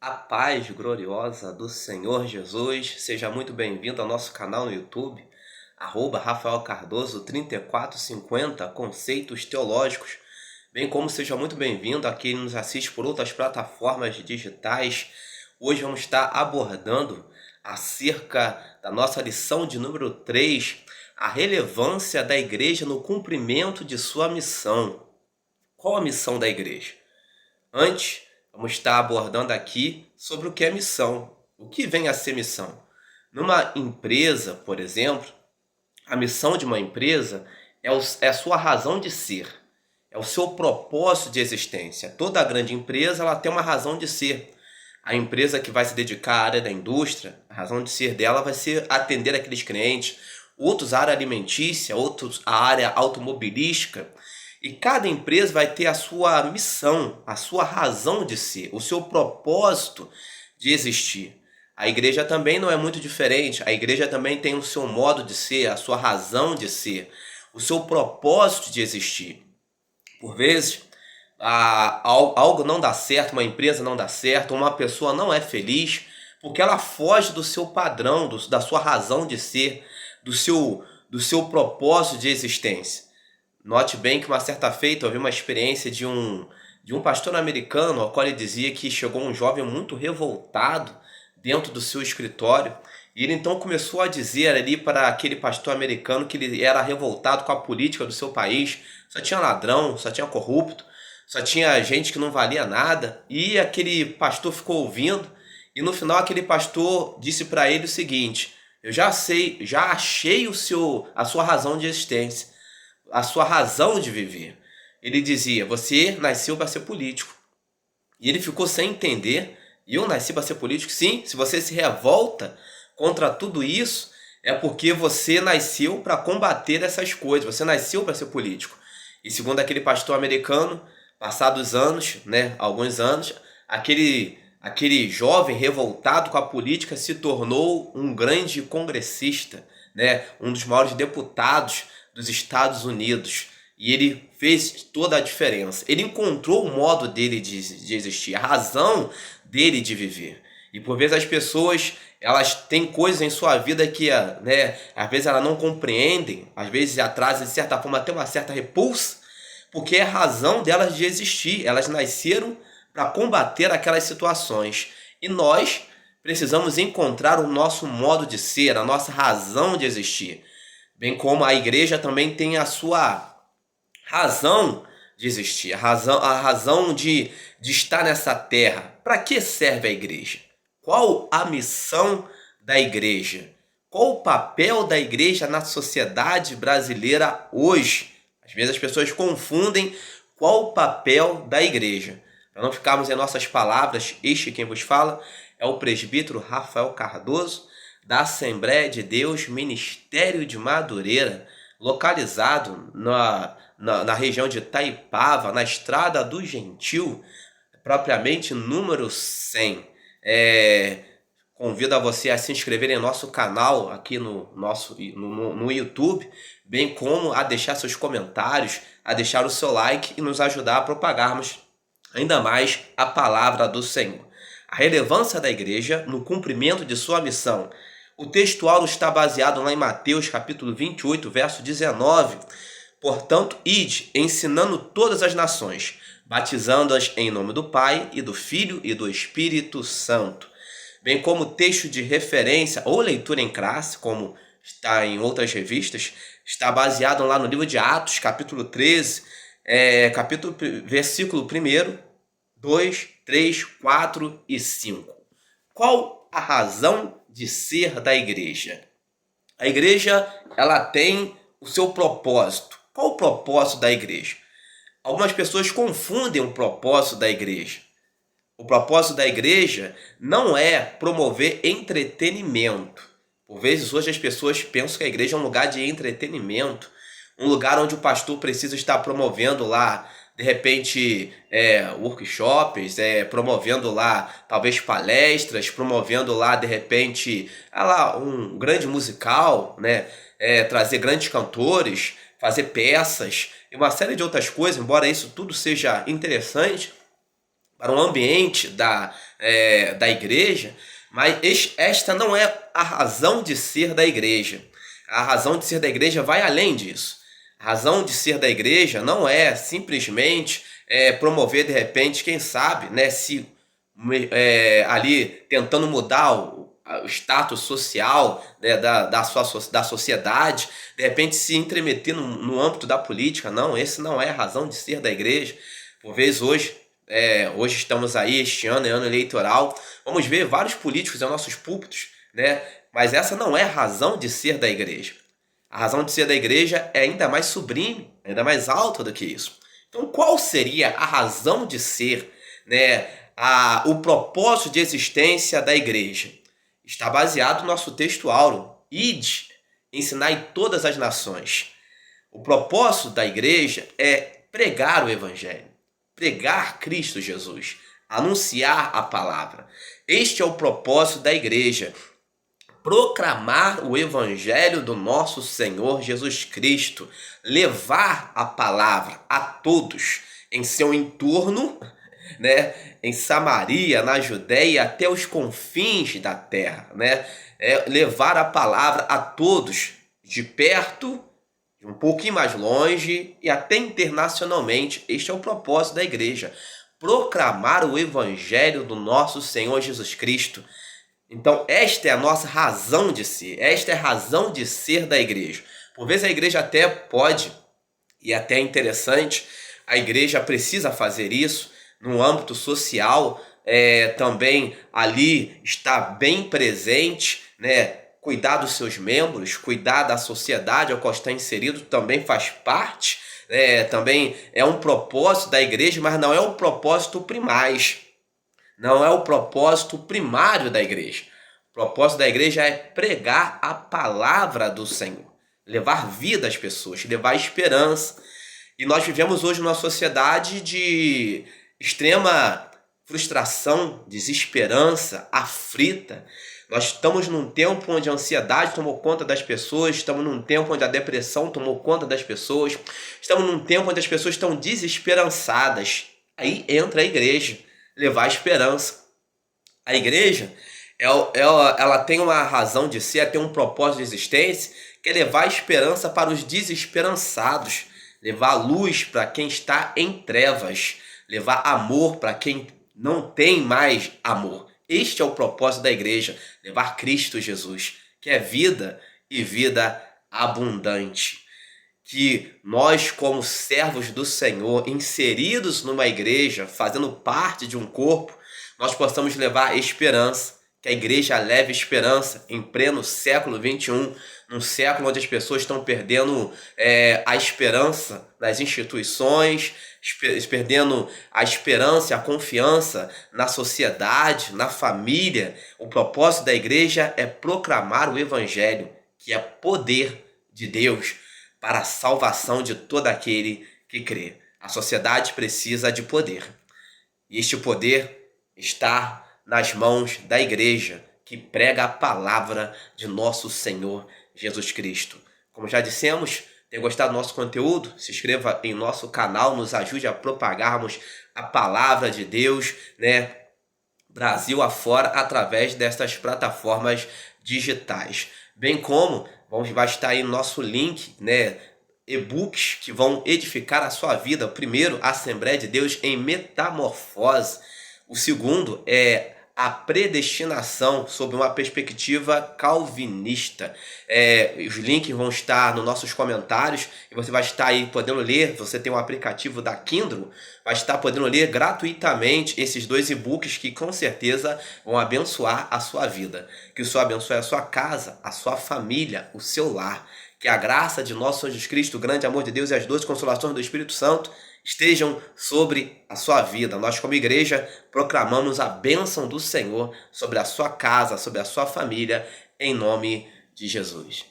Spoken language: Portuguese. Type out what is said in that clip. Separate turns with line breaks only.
A paz gloriosa do Senhor Jesus, seja muito bem-vindo ao nosso canal no YouTube, Rafael Cardoso 3450, Conceitos Teológicos, bem como seja muito bem-vindo a quem nos assiste por outras plataformas digitais. Hoje vamos estar abordando acerca da nossa lição de número 3, a relevância da igreja no cumprimento de sua missão. Qual a missão da igreja? Antes, vamos estar abordando aqui sobre o que é missão, o que vem a ser missão. Numa empresa, por exemplo, a missão de uma empresa é a sua razão de ser, é o seu propósito de existência. Toda grande empresa ela tem uma razão de ser. A empresa que vai se dedicar à área da indústria, a razão de ser dela vai ser atender aqueles clientes, outros a área alimentícia, outros a área automobilística. E cada empresa vai ter a sua missão, a sua razão de ser, o seu propósito de existir. A igreja também não é muito diferente. A igreja também tem o seu modo de ser, a sua razão de ser, o seu propósito de existir. Por vezes, algo não dá certo, uma empresa não dá certo, uma pessoa não é feliz porque ela foge do seu padrão, da sua razão de ser, do seu propósito de existência. Note bem que uma certa feita eu vi uma experiência de um pastor americano, ao qual ele dizia que chegou um jovem muito revoltado dentro do seu escritório, e ele então começou a dizer ali para aquele pastor americano que ele era revoltado com a política do seu país. Só tinha ladrão, só tinha corrupto, só tinha gente que não valia nada, e aquele pastor ficou ouvindo, e no final aquele pastor disse para ele o seguinte: eu já achei a sua razão de existência, a sua razão de viver. Ele dizia: você nasceu para ser político. E ele ficou sem entender. E eu nasci para ser político? Sim, se você se revolta contra tudo isso, é porque você nasceu para combater essas coisas. Você nasceu para ser político. E segundo aquele pastor americano, passados anos, alguns anos, aquele jovem revoltado com a política se tornou um grande congressista, um dos maiores deputados dos Estados Unidos, e ele fez toda a diferença. Ele encontrou o modo dele de existir, a razão dele de viver. E por vezes as pessoas elas têm coisas em sua vida que às vezes elas não compreendem, às vezes atrasam de certa forma até uma certa repulsa, porque é a razão delas de existir. Elas nasceram para combater aquelas situações. E nós precisamos encontrar o nosso modo de ser, a nossa razão de existir. Bem como a igreja também tem a sua razão de existir, a razão de estar nessa terra. Para que serve a igreja? Qual a missão da igreja? Qual o papel da igreja na sociedade brasileira hoje? Às vezes as pessoas confundem qual o papel da igreja. Para não ficarmos em nossas palavras, quem vos fala é o presbítero Rafael Cardoso, da Assembleia de Deus, Ministério de Madureira, localizado na região de Itaipava, na Estrada do Gentil, propriamente número 100. Convido a você a se inscrever em nosso canal aqui no YouTube, bem como a deixar seus comentários, a deixar o seu like e nos ajudar a propagarmos ainda mais a palavra do Senhor. A relevância da igreja no cumprimento de sua missão. O textual está baseado lá em Mateus capítulo 28, verso 19. Portanto, ide, ensinando todas as nações, batizando-as em nome do Pai, e do Filho e do Espírito Santo. Bem como texto de referência ou leitura em classe, como está em outras revistas, está baseado lá no livro de Atos, capítulo 13, versículo 1, 2, 3, 4 e 5. Qual a razão de ser da igreja? A igreja ela tem o seu propósito. Qual o propósito da igreja? Algumas pessoas confundem o propósito da igreja. O propósito da igreja não é promover entretenimento. Por vezes hoje as pessoas pensam que a igreja é um lugar de entretenimento, um lugar onde o pastor precisa estar promovendo lá, de repente, workshops, promovendo lá talvez palestras, promovendo lá de repente um grande musical, trazer grandes cantores, fazer peças e uma série de outras coisas. Embora isso tudo seja interessante, para um ambiente da igreja, mas esta não é a razão de ser da igreja. A razão de ser da igreja vai além disso. A razão de ser da igreja não é simplesmente promover, de repente, quem sabe, né, se ali tentando mudar o status social, né, da sociedade, de repente se entremeter no âmbito da política. Não, esse não é a razão de ser da igreja. Por vezes hoje estamos aí, este ano é ano eleitoral, vamos ver vários políticos em nossos púlpitos, né? Mas essa não é a razão de ser da igreja. A razão de ser da igreja é ainda mais sublime, ainda mais alta do que isso. Então, qual seria a razão de ser, né? O propósito de existência da igreja? Está baseado no nosso texto áureo. Ide, ensinai todas as nações. O propósito da igreja é pregar o evangelho, pregar Cristo Jesus, anunciar a palavra. Este é o propósito da igreja. Proclamar o evangelho do nosso Senhor Jesus Cristo, levar a palavra a todos em seu entorno, né, em Samaria, na Judéia, até os confins da terra, né, levar a palavra a todos, de perto, de um pouquinho mais longe e até internacionalmente. Este é o propósito da igreja, proclamar o evangelho do nosso Senhor Jesus Cristo. Então, esta é a nossa razão de ser, esta é a razão de ser da igreja. Por vezes a igreja até pode, e até é interessante, a igreja precisa fazer isso no âmbito social, também ali está bem presente, né? Cuidar dos seus membros, cuidar da sociedade ao qual está inserido também faz parte, também é um propósito da igreja, mas não é o propósito primaz. Não é o propósito primário da igreja. O propósito da igreja é pregar a palavra do Senhor, levar vida às pessoas, levar esperança. E nós vivemos hoje numa sociedade de extrema frustração, desesperança, aflita. Nós estamos num tempo onde a ansiedade tomou conta das pessoas, estamos num tempo onde a depressão tomou conta das pessoas, estamos num tempo onde as pessoas estão desesperançadas. Aí entra a igreja, levar esperança. A igreja, ela tem uma razão de ser, ela tem um propósito de existência, que é levar esperança para os desesperançados, levar luz para quem está em trevas, levar amor para quem não tem mais amor. Este é o propósito da igreja, levar Cristo Jesus, que é vida e vida abundante. Que nós, como servos do Senhor, inseridos numa igreja, fazendo parte de um corpo, nós possamos levar esperança, que a igreja leve esperança em pleno século XXI, num século onde as pessoas estão perdendo a esperança nas instituições, perdendo a esperança e a confiança na sociedade, na família. O propósito da igreja é proclamar o evangelho, que é poder de Deus para a salvação de todo aquele que crê. A sociedade precisa de poder. E este poder está nas mãos da igreja, que prega a palavra de nosso Senhor Jesus Cristo. Como já dissemos, tem gostado do nosso conteúdo? Se inscreva em nosso canal, nos ajude a propagarmos a palavra de Deus, né, Brasil afora, através dessas plataformas digitais. Bem como vai estar aí no nosso link, né, e-books que vão edificar a sua vida. O primeiro, Assembleia de Deus em Metamorfose. O segundo é a predestinação sob uma perspectiva calvinista. Os links vão estar nos nossos comentários e você vai estar aí podendo ler. Você tem um aplicativo da Kindle, vai estar podendo ler gratuitamente esses dois e-books que com certeza vão abençoar a sua vida. Que o Senhor abençoe a sua casa, a sua família, o seu lar. Que a graça de nosso Senhor Jesus Cristo, o grande amor de Deus e as doces consolações do Espírito Santo estejam sobre a sua vida. Nós, como igreja, proclamamos a bênção do Senhor sobre a sua casa, sobre a sua família, em nome de Jesus.